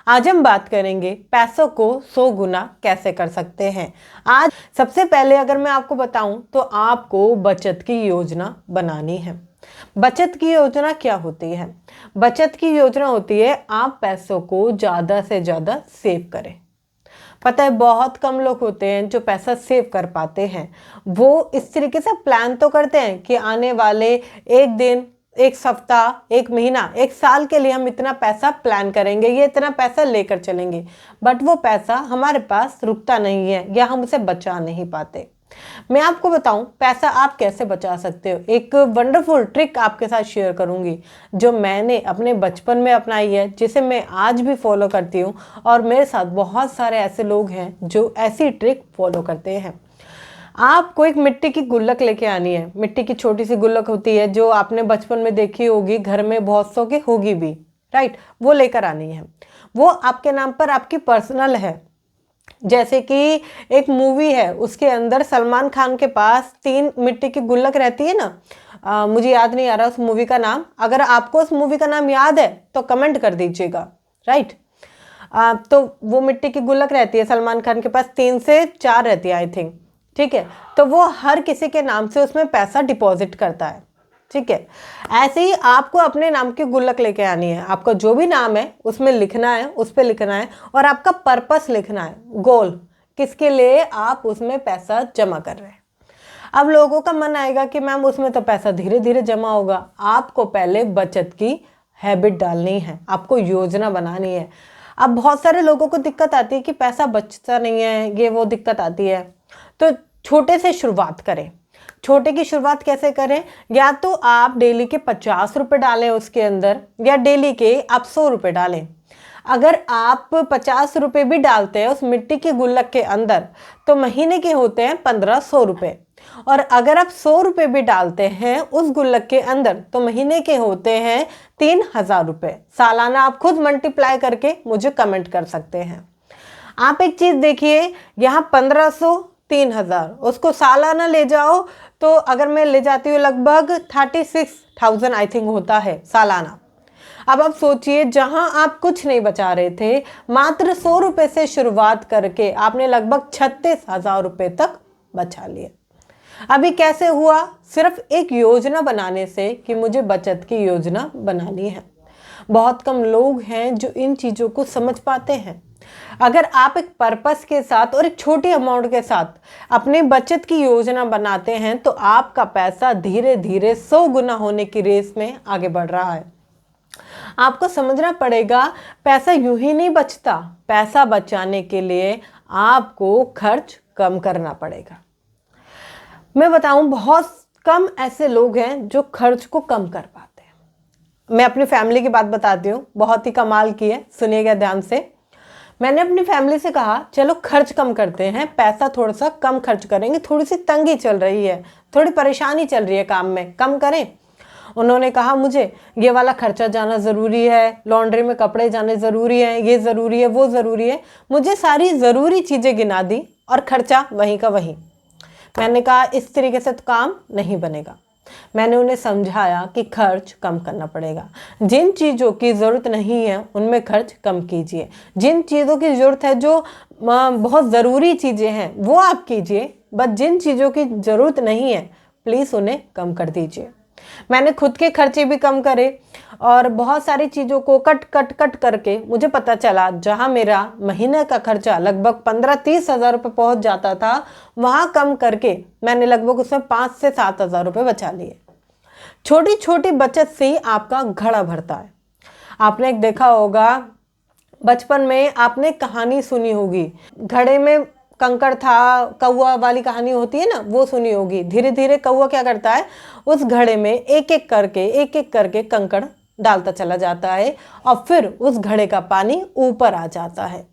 आज हम बात करेंगे पैसों को 100 गुना कैसे कर सकते हैं। आज सबसे पहले अगर मैं आपको बताऊं तो आपको बचत की योजना बनानी है। बचत की योजना क्या होती है? बचत की योजना होती है आप पैसों को ज़्यादा से ज़्यादा सेव करें। पता है बहुत कम लोग होते हैं जो पैसा सेव कर पाते हैं। वो इस तरीके से प्लान तो करते हैं कि आने वाले एक दिन, एक सप्ताह, एक महीना, एक साल के लिए हम इतना पैसा प्लान करेंगे, ये इतना पैसा लेकर चलेंगे, बट वो पैसा हमारे पास रुकता नहीं है या हम उसे बचा नहीं पाते। मैं आपको बताऊं पैसा आप कैसे बचा सकते हो। एक वंडरफुल ट्रिक आपके साथ शेयर करूंगी जो मैंने अपने बचपन में अपनाई है, जिसे मैं आज भी फॉलो करती हूँ और मेरे साथ बहुत सारे ऐसे लोग हैं जो ऐसी ट्रिक फॉलो करते हैं। आपको एक मिट्टी की गुल्लक लेके आनी है। मिट्टी की छोटी सी गुल्लक होती है जो आपने बचपन में देखी होगी, घर में बहुत सौ की होगी भी, राइट। वो लेकर आनी है। वो आपके नाम पर आपकी पर्सनल है। जैसे कि एक मूवी है, उसके अंदर सलमान खान के पास 3 मिट्टी की गुल्लक रहती है ना। मुझे याद नहीं आ रहा उस मूवी का नाम। अगर आपको उस मूवी का नाम याद है तो कमेंट कर दीजिएगा, राइट। तो वो मिट्टी की गुल्लक रहती है, सलमान खान के पास 3 से 4 रहती है आई थिंक, ठीक है। तो वो हर किसी के नाम से उसमें पैसा डिपॉजिट करता है, ठीक है। ऐसे ही आपको अपने नाम की गुल्लक लेके आनी है। आपका जो भी नाम है उसमें लिखना है, उस पर लिखना है और आपका पर्पस लिखना है, गोल, किसके लिए आप उसमें पैसा जमा कर रहे हैं। अब लोगों का मन आएगा कि मैम उसमें तो पैसा धीरे धीरे जमा होगा। आपको पहले बचत की हैबिट डालनी है, आपको योजना बनानी है। अब बहुत सारे लोगों को दिक्कत आती है कि पैसा बचता नहीं है, ये वो दिक्कत आती है। तो छोटे से शुरुआत करें। छोटे की शुरुआत कैसे करें? या तो आप डेली के 50 रुपये डालें उसके अंदर, या डेली के आप 100 रुपये डालें। अगर आप 50 रुपये भी डालते हैं उस मिट्टी की गुल्लक के अंदर तो महीने के होते हैं 1500 रुपये। और अगर आप 100 रुपये भी डालते हैं उस गुल्लक के अंदर तो महीने के होते हैं 3000 रुपये। सालाना आप खुद मल्टीप्लाई करके मुझे कमेंट कर सकते हैं। आप एक चीज़ देखिए, यहाँ 1500, 3000, उसको सालाना ले जाओ तो अगर मैं ले जाती हूँ लगभग 36,000 आई थिंक होता है सालाना। अब आप सोचिए, जहां आप कुछ नहीं बचा रहे थे, मात्र 100 रुपये से शुरुआत करके आपने लगभग 36,000 रुपये तक बचा लिए। अभी कैसे हुआ? सिर्फ एक योजना बनाने से कि मुझे बचत की योजना बनानी है। बहुत कम लोग हैं जो इन चीज़ों को समझ पाते हैं। अगर आप एक पर्पस के साथ और एक छोटी अमाउंट के साथ अपनी बचत की योजना बनाते हैं तो आपका पैसा धीरे धीरे 100 गुना होने की रेस में आगे बढ़ रहा है। आपको समझना पड़ेगा पैसा यूं ही नहीं बचता। पैसा बचाने के लिए आपको खर्च कम करना पड़ेगा। मैं बताऊं, बहुत कम ऐसे लोग हैं जो खर्च को कम कर पाते हैं। मैं अपनी फैमिली की बात बताती हूँ, बहुत ही कमाल की है, सुनिएगा ध्यान से। मैंने अपनी फैमिली से कहा चलो खर्च कम करते हैं, पैसा थोड़ा सा कम खर्च करेंगे, थोड़ी सी तंगी चल रही है, थोड़ी परेशानी चल रही है काम में, कम करें। उन्होंने कहा मुझे ये वाला खर्चा जाना ज़रूरी है, लॉन्ड्री में कपड़े जाने ज़रूरी हैं, ये ज़रूरी है, वो ज़रूरी है। मुझे सारी ज़रूरी चीज़ें गिना दी और खर्चा वहीं का वहीं। मैंने कहा इस तरीके से तो काम नहीं बनेगा। मैंने उन्हें समझाया कि खर्च कम करना पड़ेगा। जिन चीज़ों की ज़रूरत नहीं है उनमें खर्च कम कीजिए। जिन चीज़ों की ज़रूरत है, जो बहुत ज़रूरी चीज़ें हैं, वो आप कीजिए। बट जिन चीज़ों की ज़रूरत नहीं है प्लीज़ उन्हें कम कर दीजिए। मैंने खुद के खर्चे भी कम करे और बहुत सारी चीज़ों को कट कट कट करके मुझे पता चला जहां मेरा महीने का खर्चा लगभग 15-30 हज़ार रुपये पहुँच जाता था, वहां कम करके मैंने लगभग उसमें 5 से 7 हज़ार रुपये बचा लिए। छोटी छोटी बचत से ही आपका घड़ा भरता है। आपने एक देखा होगा, बचपन में आपने कहानी सुनी होगी, घड़े में कंकड़ था, कौवा वाली कहानी होती है ना, वो सुनी होगी। धीरे धीरे कौवा क्या करता है, उस घड़े में एक एक करके कंकड़ डालता चला जाता है और फिर उस घड़े का पानी ऊपर आ जाता है।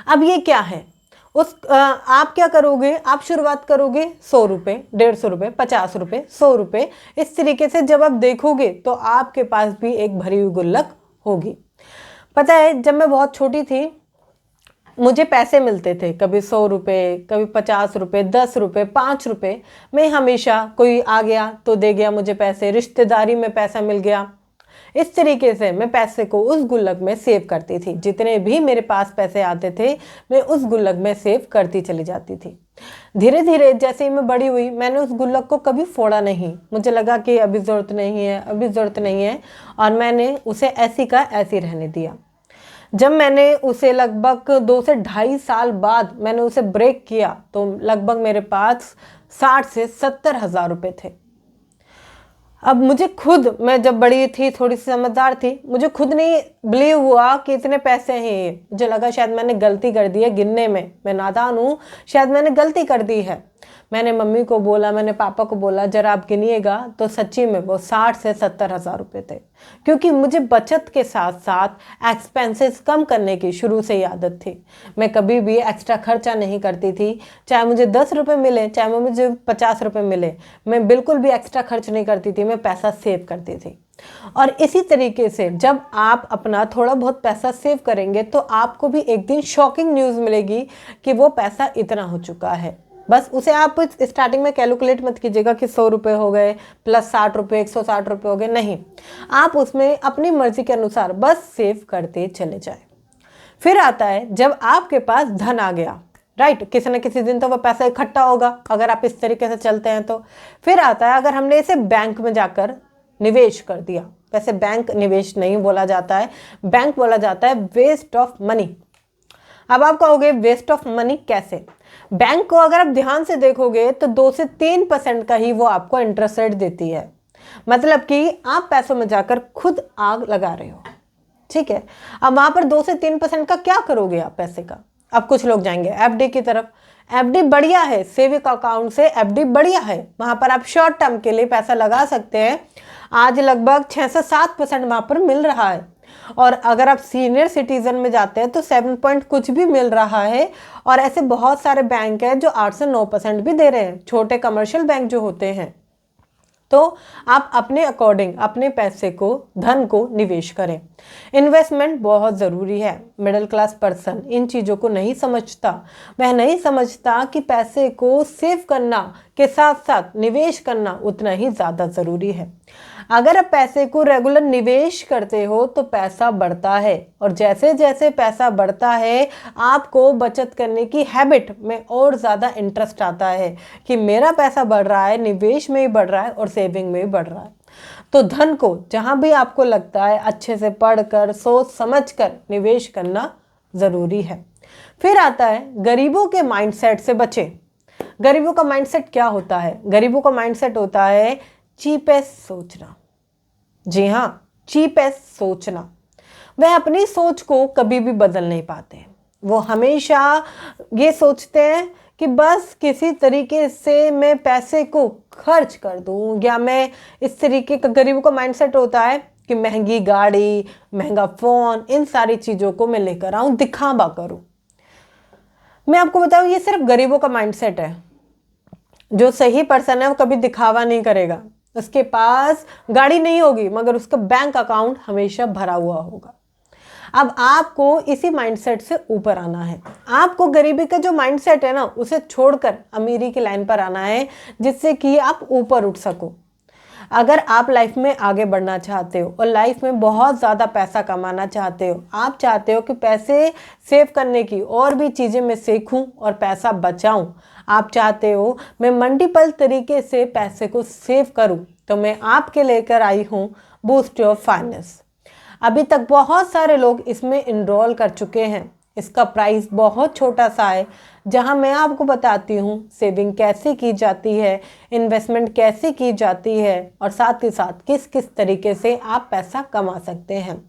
अब ये क्या है, आप क्या करोगे, आप शुरुआत करोगे 100 रुपये, 150 रुपये, 50 रुपये, 100 रुपये। इस तरीके से जब आप देखोगे तो आपके पास भी एक भरी हुई गुल्लक होगी। पता है, जब मैं बहुत छोटी थी मुझे पैसे मिलते थे, कभी 100 रुपये, कभी 50 रुपये, 10 रुपये, 5 रुपये। मैं हमेशा, कोई आ गया तो दे गया मुझे पैसे, रिश्तेदारी में पैसा मिल गया, इस तरीके से मैं पैसे को उस गुल्लक में सेव करती थी। जितने भी मेरे पास पैसे आते थे मैं उस गुल्लक में सेव करती चली जाती थी। धीरे धीरे जैसे ही मैं बड़ी हुई मैंने उस गुल्लक को कभी फोड़ा नहीं। मुझे लगा कि अभी ज़रूरत नहीं है, अभी ज़रूरत नहीं है, और मैंने उसे ऐसी का ऐसी रहने दिया। जब मैंने उसे लगभग 2 से ढाई साल बाद मैंने उसे ब्रेक किया तो लगभग मेरे पास 60 से 70 हज़ार रुपये थे। अब मुझे खुद, मैं जब बड़ी थी, थोड़ी सी समझदार थी, मुझे खुद नहीं बिलीव हुआ कि इतने पैसे हैं ये। मुझे लगा शायद मैंने गलती कर दी है गिनने में, मैं नादान हूँ, शायद मैंने गलती कर दी है। मैंने मम्मी को बोला, मैंने पापा को बोला जरा आप गिनिएगा, तो सच्ची में वो 60 से 70 हज़ार रुपये थे। क्योंकि मुझे बचत के साथ साथ एक्सपेंसेस कम करने की शुरू से ही आदत थी। मैं कभी भी एक्स्ट्रा खर्चा नहीं करती थी, चाहे मुझे 10 रुपये मिले, चाहे मुझे 50 रुपये मिले, मैं बिल्कुल भी एक्स्ट्रा खर्च नहीं करती थी, मैं पैसा सेव करती थी। और इसी तरीके से जब आप अपना थोड़ा बहुत पैसा सेव करेंगे तो आपको भी एक दिन शॉकिंग न्यूज़ मिलेगी कि वो पैसा इतना हो चुका है। बस उसे आप स्टार्टिंग में कैलकुलेट मत कीजिएगा कि 100 रुपये हो गए प्लस 60 रुपये, 160 रुपये हो गए, नहीं। आप उसमें अपनी मर्जी के अनुसार बस सेव करते चले जाए। फिर आता है जब आपके पास धन आ गया, राइट, किसी न किसी दिन तो वह पैसा इकट्ठा होगा अगर आप इस तरीके से चलते हैं तो। फिर आता है अगर हमने इसे बैंक में जाकर निवेश कर दिया। वैसे बैंक निवेश नहीं बोला जाता है, बैंक बोला जाता है वेस्ट ऑफ मनी। अब आप कहोगे वेस्ट ऑफ मनी कैसे? बैंक को अगर आप ध्यान से देखोगे तो 2 से 3% का ही वो आपको इंटरेस्ट रेट देती है। मतलब कि आप पैसों में जाकर खुद आग लगा रहे हो, ठीक है। अब वहां पर 2 से 3% का क्या करोगे आप पैसे का? अब कुछ लोग जाएंगे एफडी की तरफ। एफडी बढ़िया है, सेविंग अकाउंट से एफडी बढ़िया है, वहां पर आप शॉर्ट टर्म के लिए पैसा लगा सकते हैं। आज लगभग 6 से 7% वहां पर मिल रहा है। और अगर आप सीनियर सिटीजन में जाते हैं तो 7 पॉइंट कुछ भी मिल रहा है। और ऐसे बहुत सारे बैंक हैं जो 8 से 9% भी दे रहे हैं, छोटे कमर्शियल बैंक जो होते हैं। तो आप अपने अकॉर्डिंग अपने पैसे को, धन को निवेश करें। इन्वेस्टमेंट बहुत ज़रूरी है। मिडिल क्लास पर्सन इन चीज़ों को नहीं समझता। वह नहीं समझता कि पैसे को सेव करना के साथ साथ निवेश करना उतना ही ज़्यादा ज़रूरी है। अगर आप पैसे को रेगुलर निवेश करते हो तो पैसा बढ़ता है, और जैसे जैसे पैसा बढ़ता है आपको बचत करने की हैबिट में और ज़्यादा इंटरेस्ट आता है कि मेरा पैसा बढ़ रहा है, निवेश में भी बढ़ रहा है और सेविंग में भी बढ़ रहा है। तो धन को जहाँ भी आपको लगता है अच्छे से पढ़कर, सोच समझकर निवेश करना ज़रूरी है। फिर आता है गरीबों के माइंडसेट से बचें। गरीबों का माइंडसेट क्या होता है? गरीबों का माइंडसेट होता है चीपेस्ट सोचना। जी हाँ, चीपेस्ट सोचना। वह अपनी सोच को कभी भी बदल नहीं पाते। वो हमेशा ये सोचते हैं कि बस किसी तरीके से मैं पैसे को खर्च कर दूं, या मैं इस तरीके का, गरीबों का माइंडसेट होता है कि महंगी गाड़ी, महंगा फ़ोन, इन सारी चीज़ों को मैं लेकर आऊं, दिखावा करूं। मैं आपको बताऊं ये सिर्फ गरीबों का माइंडसेट है। जो सही पर्सन है वो कभी दिखावा नहीं करेगा। उसके पास गाड़ी नहीं होगी मगर उसका बैंक अकाउंट हमेशा भरा हुआ होगा। अब आपको इसी माइंडसेट से ऊपर आना है। आपको गरीबी का जो माइंडसेट है ना उसे छोड़कर अमीरी की लाइन पर आना है, जिससे कि आप ऊपर उठ सको। अगर आप लाइफ में आगे बढ़ना चाहते हो और लाइफ में बहुत ज़्यादा पैसा कमाना चाहते हो, आप चाहते हो कि पैसे सेव करने की और भी चीज़ें मैं सीखूं और पैसा बचाऊं, आप चाहते हो मैं मल्टीपल तरीके से पैसे को सेव करूं, तो मैं आपके लेकर आई हूं बूस्ट योर फाइनेंस। अभी तक बहुत सारे लोग इसमें इनरोल कर चुके हैं। इसका प्राइस बहुत छोटा सा है, जहां मैं आपको बताती हूं सेविंग कैसे की जाती है, इन्वेस्टमेंट कैसे की जाती है, और साथ ही साथ किस किस तरीके से आप पैसा कमा सकते हैं।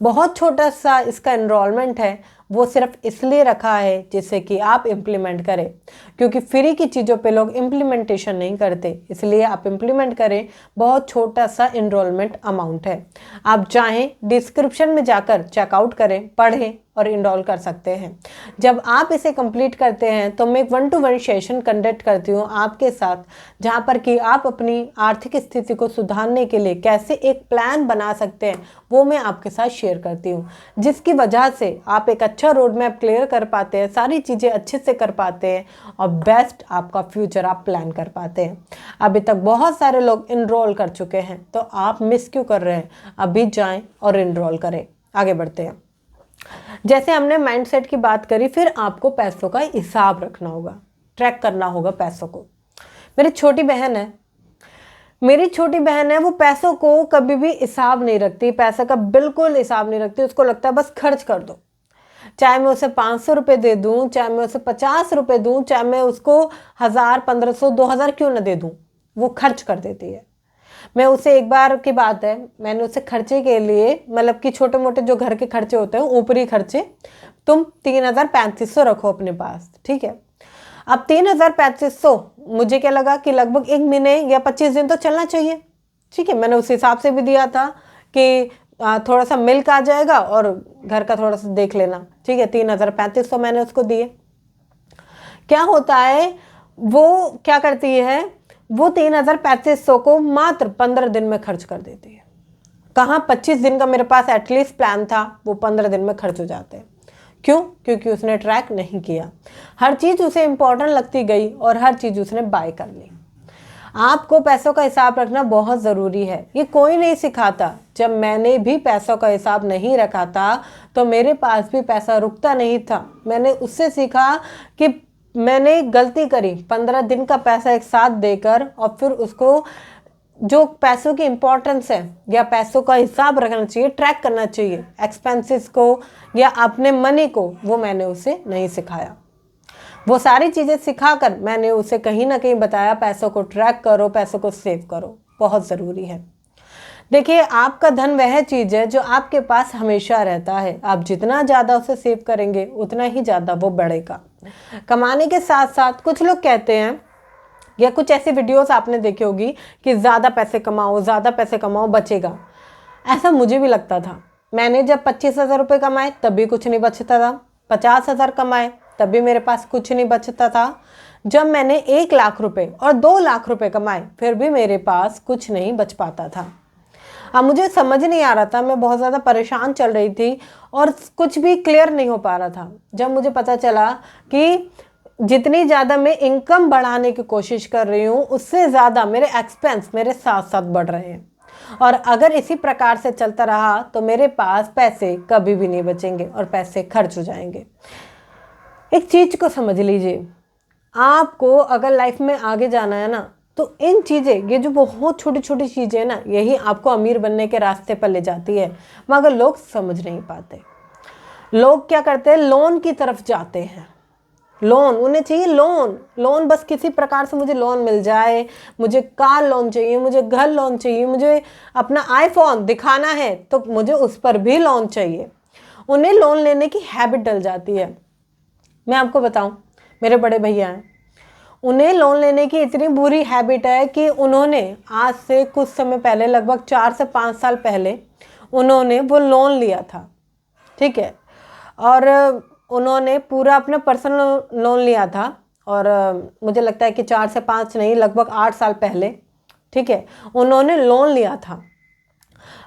बहुत छोटा सा इसका इनरोलमेंट है, वो सिर्फ इसलिए रखा है जिससे कि आप इम्प्लीमेंट करें, क्योंकि फ्री की चीज़ों पे लोग इम्प्लीमेंटेशन नहीं करते, इसलिए आप इम्प्लीमेंट करें। बहुत छोटा सा इनरोलमेंट अमाउंट है। आप चाहें डिस्क्रिप्शन में जाकर चेकआउट करें, पढ़ें और इनरोल कर सकते हैं। जब आप इसे कंप्लीट करते चाहते हैं तो मैं एक 1-to-1 सेशन कंडक्ट करती हूँ आपके साथ, जहाँ पर कि आप अपनी आर्थिक स्थिति को सुधारने के लिए कैसे एक प्लान बना सकते हैं वो मैं आपके साथ शेयर करती हूँ, जिसकी वजह से आप एक अच्छा रोड मैप क्लियर कर पाते हैं, सारी चीज़ें अच्छे से कर पाते हैं और बेस्ट आपका फ्यूचर आप प्लान कर पाते हैं। अभी तक बहुत सारे लोग इनरोल कर चुके हैं, तो आप मिस क्यों कर रहे हैं? अभी जाएं और इनरोल करें। आगे बढ़ते हैं। जैसे हमने माइंडसेट की बात करी, फिर आपको पैसों का हिसाब रखना होगा, ट्रैक करना होगा पैसों को। मेरी छोटी बहन है, वो पैसों को कभी भी हिसाब नहीं रखती, पैसे का बिल्कुल हिसाब नहीं रखती। उसको लगता है बस खर्च कर दो, चाहे मैं उसे 500 रुपये दे दूँ, चाहे मैं उसे 50 रुपये दूँ, चाहे मैं उसको 1000, 1500, 2000 क्यों ना दे दूँ, वो खर्च कर देती है। मैं उसे, एक बार की बात है, मैंने उसे खर्चे के लिए, मतलब कि छोटे मोटे जो घर के खर्चे होते हैं, ऊपरी खर्चे, तुम 3000-3500 रखो अपने पास, ठीक है। अब 3000-3500 मुझे क्या लगा कि लगभग 1 महीने या 25 दिन तो चलना चाहिए, ठीक है। मैंने उस हिसाब से भी दिया था कि थोड़ा सा मिल्क आ जाएगा और घर का थोड़ा सा देख लेना, ठीक है। 3000-3500 मैंने उसको दिए। क्या होता है, वो क्या करती है, वो 3000-3500 को मात्र 15 दिन में खर्च कर देती है। कहाँ 25 दिन का मेरे पास एटलीस्ट प्लान था, वो 15 दिन में खर्च हो जाते हैं। क्यों? क्योंकि उसने ट्रैक नहीं किया, हर चीज़ उसे इम्पोर्टेंट लगती गई और हर चीज़ उसने बाय कर ली। आपको पैसों का हिसाब रखना बहुत ज़रूरी है, ये कोई नहीं सिखाता। जब मैंने भी पैसों का हिसाब नहीं रखा था तो मेरे पास भी पैसा रुकता नहीं था। मैंने उससे सीखा कि मैंने गलती करी, 15 दिन का पैसा एक साथ देकर, और फिर उसको जो पैसों की इम्पोर्टेंस है या पैसों का हिसाब रखना चाहिए, ट्रैक करना चाहिए, एक्सपेंसेस को या अपने मनी को, वो मैंने उसे नहीं सिखाया। वो सारी चीज़ें सिखाकर मैंने उसे कहीं ना कहीं बताया, पैसों को ट्रैक करो, पैसों को सेव करो, बहुत ज़रूरी है। देखिए, आपका धन वह चीज़ है जो आपके पास हमेशा रहता है। आप जितना ज़्यादा उसे सेव करेंगे उतना ही ज़्यादा वो बढ़ेगा। कमाने के साथ साथ कुछ लोग कहते हैं, या कुछ ऐसी वीडियोस आपने देखी होगी कि ज़्यादा पैसे कमाओ बचेगा। ऐसा मुझे भी लगता था। मैंने जब 25,000 रुपये कमाए तब भी कुछ नहीं बचता था, 50,000 कमाए तब भी मेरे पास कुछ नहीं बचता था। जब मैंने 1 लाख रुपए और 2 लाख रुपए कमाए फिर भी मेरे पास कुछ नहीं बच पाता था। अब मुझे समझ नहीं आ रहा था, मैं बहुत ज़्यादा परेशान चल रही थी और कुछ भी क्लियर नहीं हो पा रहा था। जब मुझे पता चला कि जितनी ज़्यादा मैं इनकम बढ़ाने की कोशिश कर रही हूँ, उससे ज़्यादा मेरे एक्सपेंस मेरे साथ साथ बढ़ रहे हैं, और अगर इसी प्रकार से चलता रहा तो मेरे पास पैसे कभी भी नहीं बचेंगे और पैसे खर्च हो जाएंगे। एक चीज़ को समझ लीजिए, आपको अगर लाइफ में आगे जाना है ना, तो इन चीज़ें, ये जो बहुत छोटी छोटी चीज़ें हैं ना, यही आपको अमीर बनने के रास्ते पर ले जाती है। मगर लोग समझ नहीं पाते। लोग क्या करते हैं, लोन की तरफ जाते हैं। लोन, उन्हें चाहिए लोन, बस किसी प्रकार से मुझे लोन मिल जाए, मुझे कार लोन चाहिए, मुझे घर लोन चाहिए, मुझे अपना आईफोन दिखाना है तो मुझे उस पर भी लोन चाहिए। उन्हें लोन लेने की हैबिट डल जाती है। मैं आपको बताऊं, मेरे बड़े भैया हैं, उन्हें लोन लेने की इतनी बुरी हैबिट है कि उन्होंने आज से कुछ समय पहले, लगभग 4 से 5 साल पहले, उन्होंने वो लोन लिया था, ठीक है। और उन्होंने पूरा अपना पर्सनल लोन लिया था, और मुझे लगता है कि 4 से 5 नहीं, लगभग 8 साल पहले, ठीक है, उन्होंने लोन लिया था।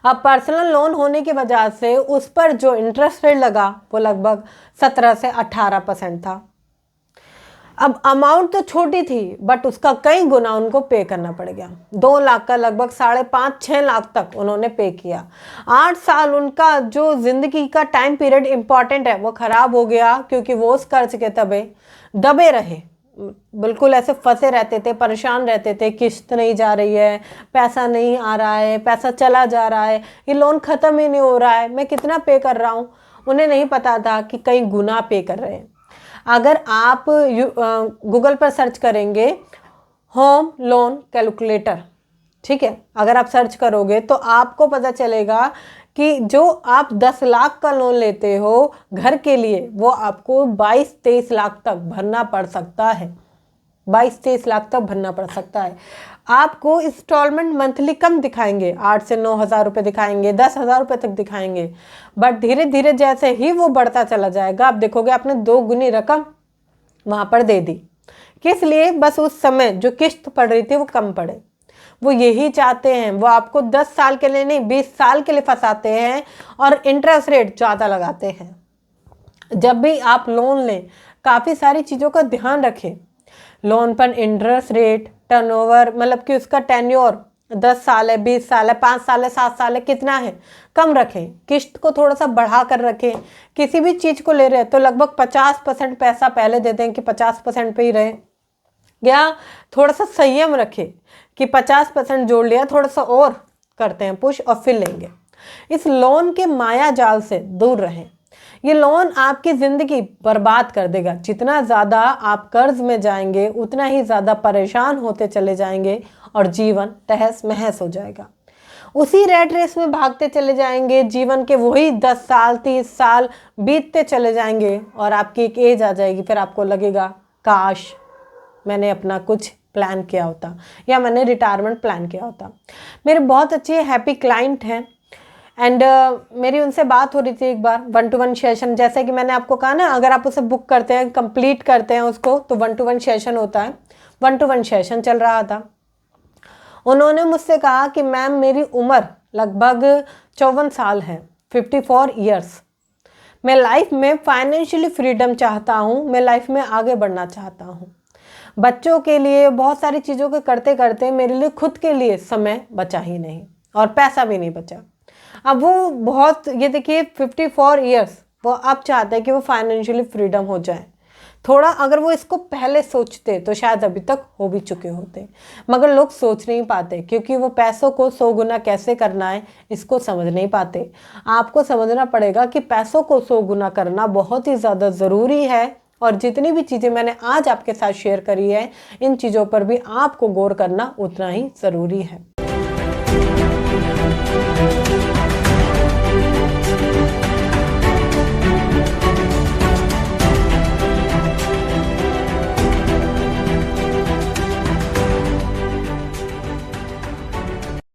अब पर्सनल लोन होने की वजह से उस पर जो इंटरेस्ट रेट लगा वो लगभग 17 से 18% था। अब अमाउंट तो छोटी थी, बट उसका कई गुना उनको पे करना पड़ गया। 2 लाख का लगभग 5.5-6 लाख तक उन्होंने पे किया। 8 साल उनका जो जिंदगी का टाइम पीरियड इंपॉर्टेंट है वो खराब हो गया, क्योंकि वो उस कर्ज के दबे रहे, बिल्कुल ऐसे फंसे रहते थे, परेशान रहते थे। किस्त नहीं जा रही है, पैसा नहीं आ रहा है, पैसा चला जा रहा है, ये लोन ख़त्म ही नहीं हो रहा है, मैं कितना पे कर रहा हूँ। उन्हें नहीं पता था कि कई गुना पे कर रहे हैं। अगर आप गूगल पर सर्च करेंगे होम लोन कैलकुलेटर, ठीक है, अगर आप सर्च करोगे तो आपको पता चलेगा कि जो आप 10 लाख का लोन लेते हो घर के लिए, वो आपको 22-23 लाख तक भरना पड़ सकता है। 22-23 लाख तक भरना पड़ सकता है। आपको इंस्टॉलमेंट मंथली कम दिखाएंगे, 8 से 9 हज़ार रुपये दिखाएंगे, 10,000 रुपये तक दिखाएंगे, बट धीरे धीरे जैसे ही वो बढ़ता चला जाएगा, आप देखोगे आपने 2 गुनी रकम वहाँ पर दे दी। किस लिए? बस उस समय जो किस्त पड़ रही थी वो कम पड़े। वो यही चाहते हैं, वो आपको 10 साल के लिए नहीं 20 साल के लिए फंसाते हैं और इंटरेस्ट रेट ज़्यादा लगाते हैं। जब भी आप लोन लें काफ़ी सारी चीज़ों का ध्यान रखें। लोन पर इंटरेस्ट रेट, टर्नओवर, मतलब कि उसका टेन्योर 10 साल है, 20 साल है, 5 साल है, 7 साल है, कितना है, कम रखें। किस्त को थोड़ा सा बढ़ा कर रखें। किसी भी चीज़ को ले रहे हैं तो लगभग 50% पैसा पहले दे दें कि 50% पे ही रहे, या थोड़ा सा संयम रखें कि 50% जोड़ लिया, थोड़ा सा और करते हैं पुश और फिर लेंगे। इस लोन के माया जाल से दूर रहें। ये लोन आपकी ज़िंदगी बर्बाद कर देगा। जितना ज़्यादा आप कर्ज में जाएंगे उतना ही ज़्यादा परेशान होते चले जाएंगे और जीवन तहस महस हो जाएगा। उसी रैट रेस में भागते चले जाएंगे, जीवन के वही 10 साल 30 साल बीतते चले जाएंगे और आपकी एक एज आ जाएगी, फिर आपको लगेगा काश मैंने अपना कुछ प्लान किया होता या मैंने रिटायरमेंट प्लान किया होता। मेरे बहुत अच्छे हैप्पी क्लाइंट हैं एंड मेरी उनसे बात हो रही थी एक बार 1-to-1 सेशन। जैसे कि मैंने आपको कहा ना, अगर आप उसे बुक करते हैं, कंप्लीट करते हैं उसको, तो 1-to-1 सेशन होता है। 1-to-1 सेशन चल रहा था। उन्होंने मुझसे कहा कि मैम मेरी उम्र लगभग 54 साल है, 54 ईयर्स। मैं लाइफ में फाइनेंशियली फ्रीडम चाहता हूँ, मैं लाइफ में आगे बढ़ना चाहता हूँ। बच्चों के लिए बहुत सारी चीज़ों को करते करते मेरे लिए खुद के लिए समय बचा ही नहीं और पैसा भी नहीं बचा। अब वो बहुत, ये देखिए 54 ईयर्स, वो अब चाहते हैं कि वो फाइनेंशियली फ्रीडम हो जाए। थोड़ा अगर वो इसको पहले सोचते तो शायद अभी तक हो भी चुके होते, मगर लोग सोच नहीं पाते क्योंकि वो पैसों को 100 गुना कैसे करना है इसको समझ नहीं पाते। आपको समझना पड़ेगा कि पैसों को 100 गुना करना बहुत ही ज़्यादा ज़रूरी है और जितनी भी चीज़ें मैंने आज आपके साथ शेयर करी है, इन चीज़ों पर भी आपको गौर करना उतना ही ज़रूरी है।